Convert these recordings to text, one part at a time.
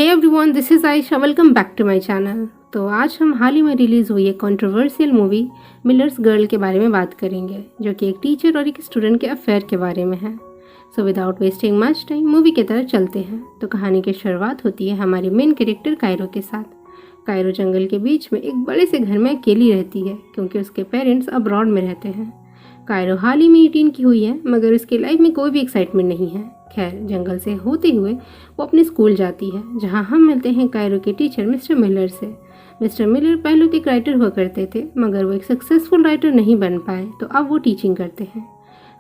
Everyone, this is Ayesha. Welcome back to my channel. तो आज हम हाल ही में रिलीज़ हुई एक कंट्रोवर्शियल मूवी मिलर्स गर्ल के बारे में बात करेंगे, जो कि एक टीचर और एक स्टूडेंट के अफेयर के बारे में है। So without wasting much time movie की तरफ चलते हैं। तो कहानी की शुरुआत होती है हमारी मेन कैरेक्टर कायरो के साथ। कायरो जंगल के बीच में एक बड़े से घर में अकेली रहती है, क्योंकि उसके पेरेंट्स अब्रॉड में रहते हैं। कायरो हाल ही में 18 की हुई है, मगर उसकी लाइफ में कोई भी एक्साइटमेंट नहीं है। खैर, जंगल से होते हुए वो अपने स्कूल जाती है, जहां हम मिलते हैं कायरो के टीचर मिस्टर मिलर से। मिस्टर मिलर पहले तो एक राइटर हुआ करते थे, मगर वो एक सक्सेसफुल राइटर नहीं बन पाए, तो अब वो टीचिंग करते हैं।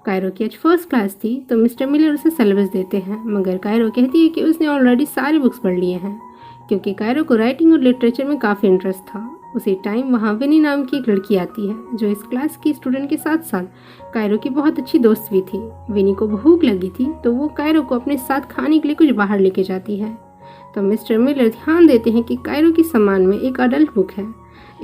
कायरो की आज फर्स्ट क्लास थी, तो मिस्टर मिलर उसे सिलेबस देते हैं, मगर कायरो कहती है कि उसने ऑलरेडी सारे बुक्स पढ़ लिए हैं, क्योंकि कायरो को राइटिंग और लिटरेचर में काफ़ी इंटरेस्ट था। उसी टाइम वहाँ विनी नाम की एक लड़की आती है, जो इस क्लास की स्टूडेंट के साथ साथ कायरो की बहुत अच्छी दोस्त भी थी। विनी को भूख लगी थी, तो वो कायरो को अपने साथ खाने के लिए कुछ बाहर लेके जाती है। तो मिस्टर मिलर ध्यान देते हैं कि कायरो की सामान में एक अडल्ट बुक है।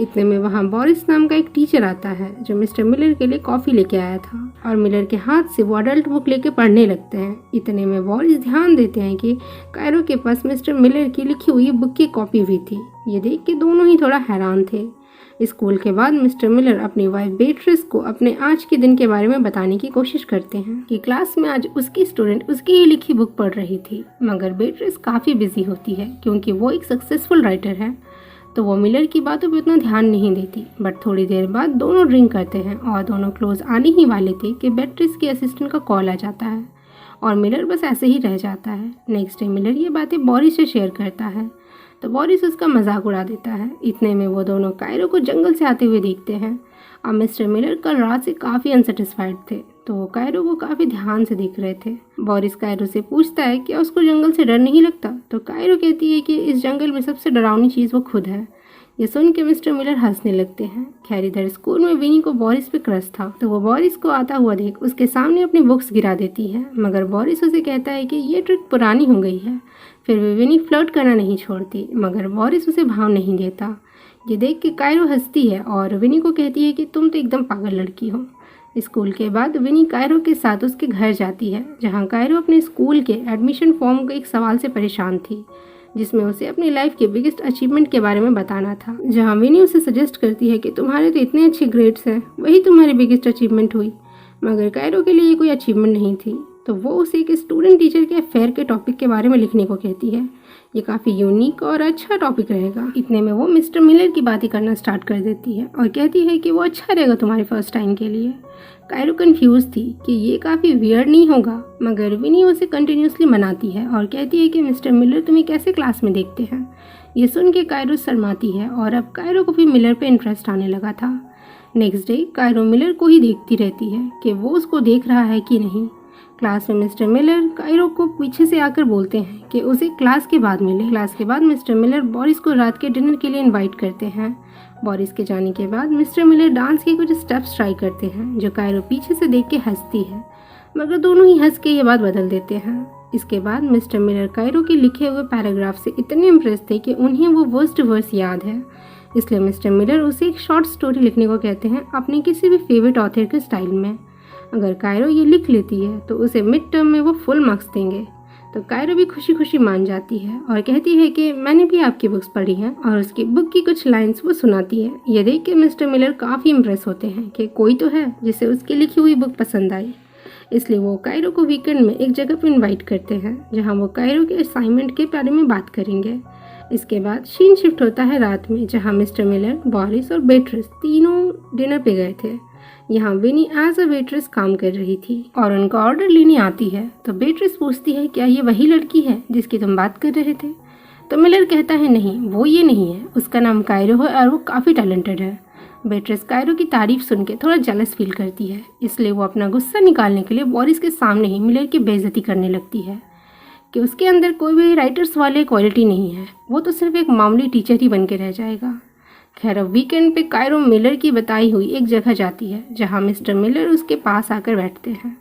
इतने में वहाँ बोरिस नाम का एक टीचर आता है, जो मिस्टर मिलर के लिए कॉफ़ी लेके आया था, और मिलर के हाथ से वो अडल्ट बुक लेके पढ़ने लगते हैं। इतने में बोरिस ध्यान देते हैं कि कायरो के पास मिस्टर मिलर की लिखी हुई बुक की कॉपी भी थी। ये देख के दोनों ही थोड़ा हैरान थे। स्कूल के बाद मिस्टर मिलर अपनी वाइफ बेट्रिस को अपने आज के दिन के बारे में बताने की कोशिश करते हैं कि क्लास में आज उसकी स्टूडेंट उसकी ही लिखी बुक पढ़ रही थी, मगर बेट्रिस काफ़ी बिजी होती है, क्योंकि वो एक सक्सेसफुल राइटर है, तो वो मिलर की बातों पे उतना ध्यान नहीं देती। बट थोड़ी देर बाद दोनों ड्रिंक करते हैं और दोनों क्लोज आने ही वाले थे कि बेट्रिस के असिस्टेंट का कॉल आ जाता है, और मिलर बस ऐसे ही रह जाता है। नेक्स्ट डे मिलर ये बातें बोरिस से शेयर करता है, तो बोरिस उसका मजाक उड़ा देता है। इतने में वो दोनों कायरो को जंगल से आते हुए देखते हैं। अब मिस्टर मिलर कल रात से काफ़ी अनसेटिस्फाइड थे, तो वो कायरो को काफ़ी ध्यान से देख रहे थे। बोरिस कायरो से पूछता है कि उसको जंगल से डर नहीं लगता, तो कायरो कहती है कि इस जंगल में सबसे डरावनी चीज़ वो खुद है। ये सुन के मिस्टर मिलर हंसने लगते हैं। खैर, इधर स्कूल में विनी को बोरिस पे क्रश था, तो वो बोरिस को आता हुआ देख उसके सामने अपनी बुक्स गिरा देती है, मगर बोरिस उसे कहता है कि ये ट्रिक पुरानी हो गई है। फिर भी विनी फ्लर्ट करना नहीं छोड़ती, मगर बोरिस उसे भाव नहीं देता। ये देख के कायरो हंसती है और विनी को कहती है कि तुम तो एकदम पागल लड़की हो। स्कूल के बाद विनी कायरो के साथ उसके घर जाती है, जहाँ कायरो अपने स्कूल के एडमिशन फॉर्म के एक सवाल से परेशान थी, जिसमें उसे अपनी लाइफ के बिगेस्ट अचीवमेंट के बारे में बताना था। जहाँ विनी उसे सजेस्ट करती है कि तुम्हारे तो इतने अच्छे ग्रेड्स हैं, वही तुम्हारी बिगेस्ट अचीवमेंट हुई, मगर कायरो के लिए ये कोई अचीवमेंट नहीं थी। तो वो उसे एक स्टूडेंट टीचर के अफेयर के टॉपिक के बारे में लिखने को कहती है। ये काफ़ी यूनिक और अच्छा टॉपिक रहेगा। इतने में वो मिस्टर मिलर की बातें करना स्टार्ट कर देती है और कहती है कि वो अच्छा रहेगा तुम्हारे फर्स्ट टाइम के लिए। कायरो कंफ्यूज थी कि ये काफ़ी वियर्ड नहीं होगा, मगर विनी उसे कंटिन्यूसली मनाती है और कहती है कि मिस्टर मिलर तुम्हें कैसे क्लास में देखते हैं। ये सुन के कायरो शर्माती है, और अब कायरो को भी मिलर पे इंटरेस्ट आने लगा था। नेक्स्ट डे कायरो मिलर को ही देखती रहती है कि वो उसको देख रहा है कि नहीं। क्लास में मिस्टर मिलर कायरो को पीछे से आकर बोलते हैं कि उसे क्लास के बाद मिले। क्लास के बाद मिस्टर मिलर बोरिस को रात के डिनर के लिए इनवाइट करते हैं। बोरिस के जाने के बाद मिस्टर मिलर डांस के कुछ स्टेप्स ट्राई करते हैं, जो कायरो पीछे से देख के हंसती है, मगर दोनों ही हंस के ये बात बदल देते हैं। इसके बाद मिस्टर मिलर कायरो के लिखे हुए पैराग्राफ से इतने इम्प्रेस थे कि उन्हें वो वर्स्ट वर्स याद है, इसलिए मिस्टर मिलर उसे एक शॉर्ट स्टोरी लिखने को कहते हैं अपने किसी भी फेवरेट ऑथर के स्टाइल में। अगर कायरो ये लिख लेती है तो उसे मिड टर्म में वो फुल मार्क्स देंगे। तो कायरो भी खुशी खुशी मान जाती है और कहती है कि मैंने भी आपकी बुक्स पढ़ी हैं, और उसकी बुक की कुछ लाइंस वो सुनाती है। ये देख के मिस्टर मिलर काफ़ी इम्प्रेस होते हैं कि कोई तो है जिसे उसकी लिखी हुई बुक पसंद आई। इसलिए वो कायरो को वीकेंड में एक जगह पर इन्वाइट करते हैं, जहाँ वो कायरो के असाइनमेंट के बारे में बात करेंगे। इसके बाद सीन शिफ्ट होता है रात में, जहाँ मिस्टर मिलर, बोरिस और बेट्रिस तीनों डिनर पे गए थे। यहाँ विनी एज अ वेट्रेस काम कर रही थी और उनका ऑर्डर लेने आती है। तो बेट्रिस पूछती है क्या ये वही लड़की है जिसकी तुम बात कर रहे थे। तो मिलर कहता है नहीं, वो ये नहीं है, उसका नाम कायरो है और वो काफ़ी टैलेंटेड है। बेट्रिस कायरो की तारीफ सुन के थोड़ा जेलस फील करती है, इसलिए वो अपना गुस्सा निकालने के लिए बोरिस के सामने ही मिलर की बेइज्जती करने लगती है कि उसके अंदर कोई भी राइटर्स वाले क्वालिटी नहीं है, वो तो सिर्फ एक मामूली टीचर ही बन के रह जाएगा। खैर, अब वीकेंड पे कायरो मिलर की बताई हुई एक जगह जाती है, जहाँ मिस्टर मिलर उसके पास आकर बैठते हैं,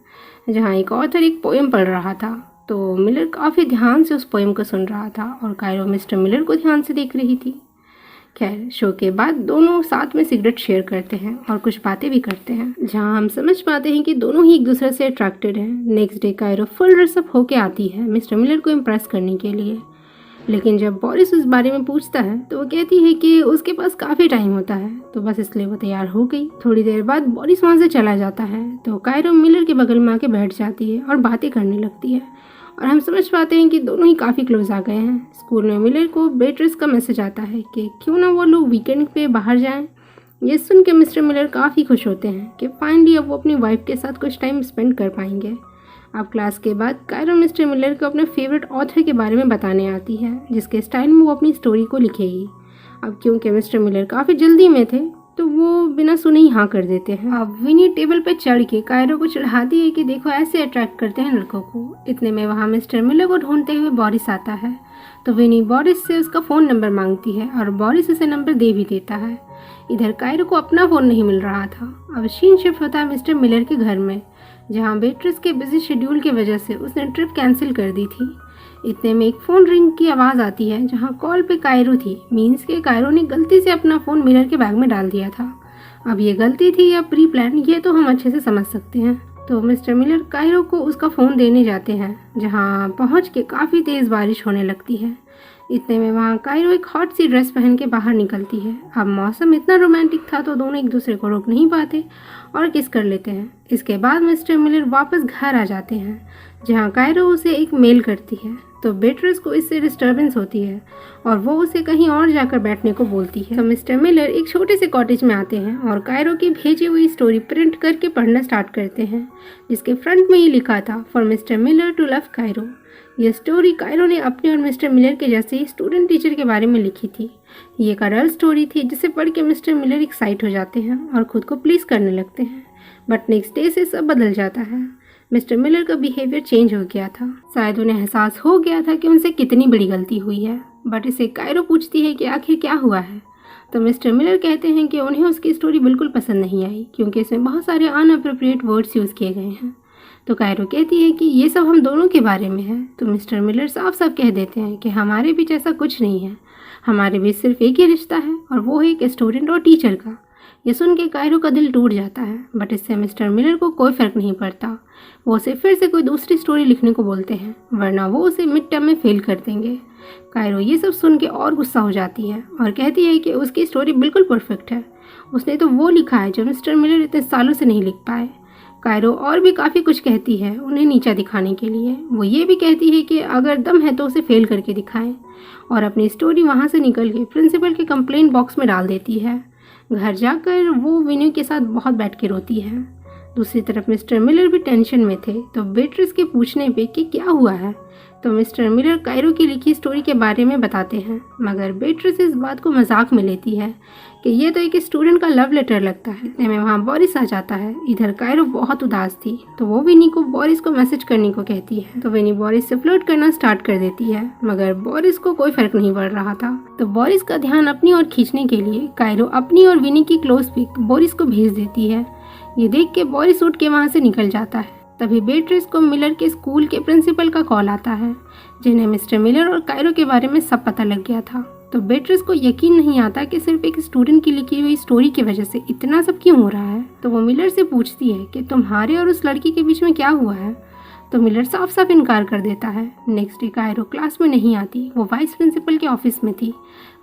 जहाँ एक ऑथर एक पोएम पढ़ रहा था। तो मिलर काफ़ी ध्यान से उस पोएम को सुन रहा था और कायरो मिस्टर मिलर को ध्यान से देख रही थी। खैर, शो के बाद दोनों साथ में सिगरेट शेयर करते हैं और कुछ बातें भी करते हैं, जहाँ हम समझ पाते हैं कि दोनों ही एक दूसरे से अट्रैक्टेड हैं। Next day Cairo full dress up होके आती है मिस्टर मिलर को इम्प्रेस करने के लिए। लेकिन जब बोरिस उस बारे में पूछता है तो वो कहती है कि उसके पास काफ़ी टाइम होता है, तो बस इसलिए वो तैयार हो गई। थोड़ी देर बाद बोरिस वहाँ से चला जाता है तो कायरो मिलर के बगल में आके बैठ जाती है और बातें करने लगती है, और हम समझ पाते हैं कि दोनों ही काफ़ी क्लोज आ गए हैं। स्कूल में मिलर को बेट्रिस का मैसेज आता है कि क्यों ना वो लोग वीकेंड पे बाहर जाएं। ये सुन के मिस्टर मिलर काफ़ी खुश होते हैं कि फाइनली अब वो अपनी वाइफ के साथ कुछ टाइम स्पेंड कर पाएंगे। अब क्लास के बाद कायरो मिस्टर मिलर को अपने फेवरेट ऑथर के बारे में बताने आती है, जिसके स्टाइल में वो अपनी स्टोरी को लिखेगी। अब क्योंकि मिस्टर मिलर काफ़ी जल्दी में थे तो वो बिना सुने ही हाँ कर देते हैं। अब विनी टेबल पर चढ़ के कायरो को चढ़ाती है कि देखो ऐसे अट्रैक्ट करते हैं लड़कों को। इतने में वहाँ मिस्टर मिलर को ढूंढते हुए बोरिस आता है, तो विनी बोरिस से उसका फ़ोन नंबर मांगती है और बोरिस उसे नंबर दे भी देता है। इधर कायरो को अपना फ़ोन नहीं मिल रहा था। अब सीन शिफ्ट होता है मिस्टर मिलर के घर में, जहाँ बेट्रिस के बिजी शेड्यूल की वजह से उसने ट्रिप कैंसिल कर दी थी। इतने में एक फ़ोन रिंग की आवाज़ आती है, जहाँ कॉल पे कायरो थी। मीन्स के कायरो ने गलती से अपना फ़ोन मिलर के बैग में डाल दिया था। अब ये गलती थी या प्री प्लान, ये तो हम अच्छे से समझ सकते हैं। तो मिस्टर मिलर कायरो को उसका फ़ोन देने जाते हैं, जहाँ पहुँच के काफ़ी तेज़ बारिश होने लगती है। इतने में वहाँ कायरो एक हॉट सी ड्रेस पहन के बाहर निकलती है। अब मौसम इतना रोमांटिक था तो दोनों एक दूसरे को रोक नहीं पाते और किस कर लेते हैं। इसके बाद मिस्टर मिलर वापस घर आ जाते हैं, जहाँ कायरो उसे एक मेल करती है, तो बेट्रिस को इससे डिस्टर्बेंस होती है और वो उसे कहीं और जाकर बैठने को बोलती है। तो मिस्टर मिलर एक छोटे से कॉटेज में आते हैं और कायरो की भेजी हुई स्टोरी प्रिंट करके पढ़ना स्टार्ट करते हैं, जिसके फ्रंट में ही लिखा था for mister Miller to love Kairo. यह स्टोरी कायरो ने अपने और मिस्टर मिलर के जैसे ही स्टूडेंट टीचर के बारे में लिखी थी। ये एक अडल्ट स्टोरी थी जिसे पढ़ के मिस्टर मिलर एक्साइट हो जाते हैं और खुद को प्लीज़ करने लगते हैं। बट नेक्स्ट डे से सब बदल जाता है। मिस्टर मिलर का बिहेवियर चेंज हो गया था। शायद उन्हें एहसास हो गया था कि उनसे कितनी बड़ी गलती हुई है। बट इसे कायरो पूछती है कि आखिर क्या हुआ है, तो मिस्टर मिलर कहते हैं कि उन्हें उसकी स्टोरी बिल्कुल पसंद नहीं आई, क्योंकि इसमें बहुत सारे अनअप्रोप्रिएट वर्ड्स यूज़ किए गए हैं। तो कायरो कहती है कि ये सब हम दोनों के बारे में है। तो मिस्टर मिलर साफ साफ कह देते हैं कि हमारे बीच ऐसा कुछ नहीं है, हमारे बीच सिर्फ एक ही रिश्ता है और वो है एक स्टूडेंट और टीचर का। ये सुन के कायरो का दिल टूट जाता है, बट इससे मिस्टर मिलर को कोई फ़र्क नहीं पड़ता। वो उसे फिर से कोई दूसरी स्टोरी लिखने को बोलते हैं, वरना वो उसे मिड टर्म में फेल कर देंगे। कायरो ये सब सुन के और गुस्सा हो जाती है और कहती है कि उसकी स्टोरी बिल्कुल परफेक्ट है, उसने तो वो लिखा है जो मिस्टर मिलर इतने सालों से नहीं लिख पाए। कायरो और भी काफ़ी कुछ कहती है उन्हें नीचा दिखाने के लिए। वो ये भी कहती है कि अगर दम है तो उसे फेल करके दिखाएं, और अपनी स्टोरी वहाँ से निकल के प्रिंसिपल के कंप्लेंट बॉक्स में डाल देती है। घर जाकर वो विनी के साथ बहुत बैठ के रोती है। दूसरी तरफ मिस्टर मिलर भी टेंशन में थे, तो बेट्रिस के पूछने पे कि क्या हुआ है, तो मिस्टर मिलर कायरो की लिखी स्टोरी के बारे में बताते हैं, मगर बेट्रिस इस बात को मजाक में लेती है कि ये तो एक स्टूडेंट का लव लेटर लगता है। इतने में वहाँ बोरिस आ जाता है। इधर कायरो बहुत उदास थी, तो वो विनी को बोरिस को मैसेज करने को कहती है। तो विनी बोरिस से फ्लर्ट करना स्टार्ट कर देती है, मगर बोरिस को कोई फर्क नहीं पड़ रहा था। तो बोरिस का ध्यान अपनी ओर खींचने के लिए कायरो अपनी और विनी की क्लोज पिक बोरिस को भेज देती है। ये देख के बोरिस उठ के वहाँ से निकल जाता है। तभी बेट्रिस को मिलर के स्कूल के प्रिंसिपल का कॉल आता है, जिन्हें मिस्टर मिलर और कायरो के बारे में सब पता लग गया था। तो बेट्रिस को यकीन नहीं आता कि सिर्फ एक स्टूडेंट की लिखी हुई स्टोरी की वजह से इतना सब क्यों हो रहा है। तो वो मिलर से पूछती है कि तुम्हारे और उस लड़की के बीच में क्या हुआ है, तो मिलर साफ साफ इनकार कर देता है। नेक्स्ट डे कायरो क्लास में नहीं आती, वो वाइस प्रिंसिपल के ऑफिस में थी।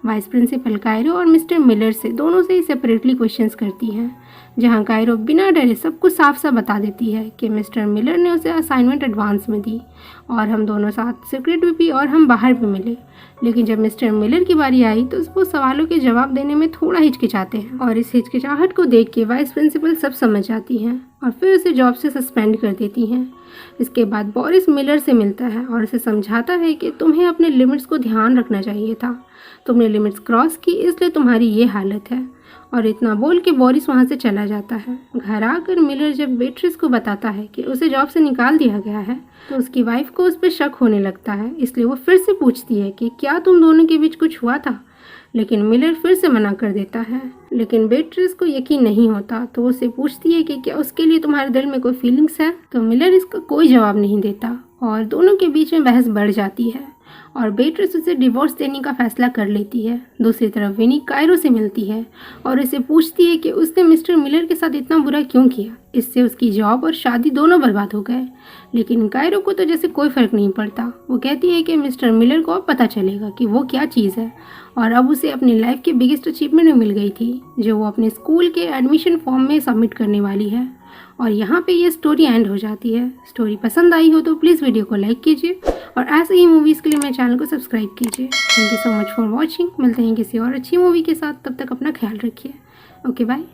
वाइस प्रिंसिपल कायरो और मिस्टर मिलर से दोनों से सेपरेटली क्वेश्चंस करती हैं, जहां कायरो बिना डरे सब कुछ साफ साफ बता देती है कि मिस्टर मिलर ने उसे असाइनमेंट एडवांस में दी और हम दोनों साथ सिगरेट भी पी और हम बाहर भी मिले। लेकिन जब मिस्टर मिलर की बारी आई तो वो सवालों के जवाब देने में थोड़ा हिचकिचाते हैं, और इस हिचकिचाहट को देख के वाइस प्रिंसिपल सब समझ जाती हैं और फिर उसे जॉब से सस्पेंड कर देती हैं। इसके बाद बोरिस मिलर से मिलता है और उसे समझाता है कि तुम्हें अपने लिमिट्स को ध्यान रखना चाहिए था, तुमने लिमिट्स क्रॉस की इसलिए तुम्हारी ये हालत है। और इतना बोल के बोरिस वहाँ से चला जाता है। घर आकर मिलर जब बेट्रिस को बताता है कि उसे जॉब से निकाल दिया गया है, तो उसकी वाइफ को उस पर शक होने लगता है। इसलिए वो फिर से पूछती है कि क्या तुम दोनों के बीच कुछ हुआ था, लेकिन मिलर फिर से मना कर देता है। लेकिन बेट्रिस को यकीन नहीं होता, तो उससे पूछती है कि क्या उसके लिए तुम्हारे दिल में कोई फीलिंग्स है, तो मिलर इसका कोई जवाब नहीं देता और दोनों के बीच में बहस बढ़ जाती है। और बेट्रिस उसे डिवोर्स देने का फैसला कर लेती है। दूसरी तरफ विनी कायरो से मिलती है और उसे पूछती है कि उसने मिस्टर मिलर के साथ इतना बुरा क्यों किया। इससे उसकी जॉब और शादी दोनों बर्बाद हो गए। लेकिन कायरो को तो जैसे कोई फ़र्क नहीं पड़ता। वो कहती है कि मिस्टर मिलर को अब पता चलेगा कि वो क्या चीज़ है और अब उसे अपनी लाइफ की बिगेस्ट अचीवमेंट में मिल गई थी, जो वो अपने स्कूल के एडमिशन फॉर्म में सबमिट करने वाली है। और यहाँ पे ये स्टोरी एंड हो जाती है। स्टोरी पसंद आई हो तो प्लीज़ वीडियो को लाइक कीजिए और ऐसे ही मूवीज़ के लिए मेरे चैनल को सब्सक्राइब कीजिए। Thank you so much for watching. मिलते हैं किसी और अच्छी मूवी के साथ, तब तक अपना ख्याल रखिए। Okay bye.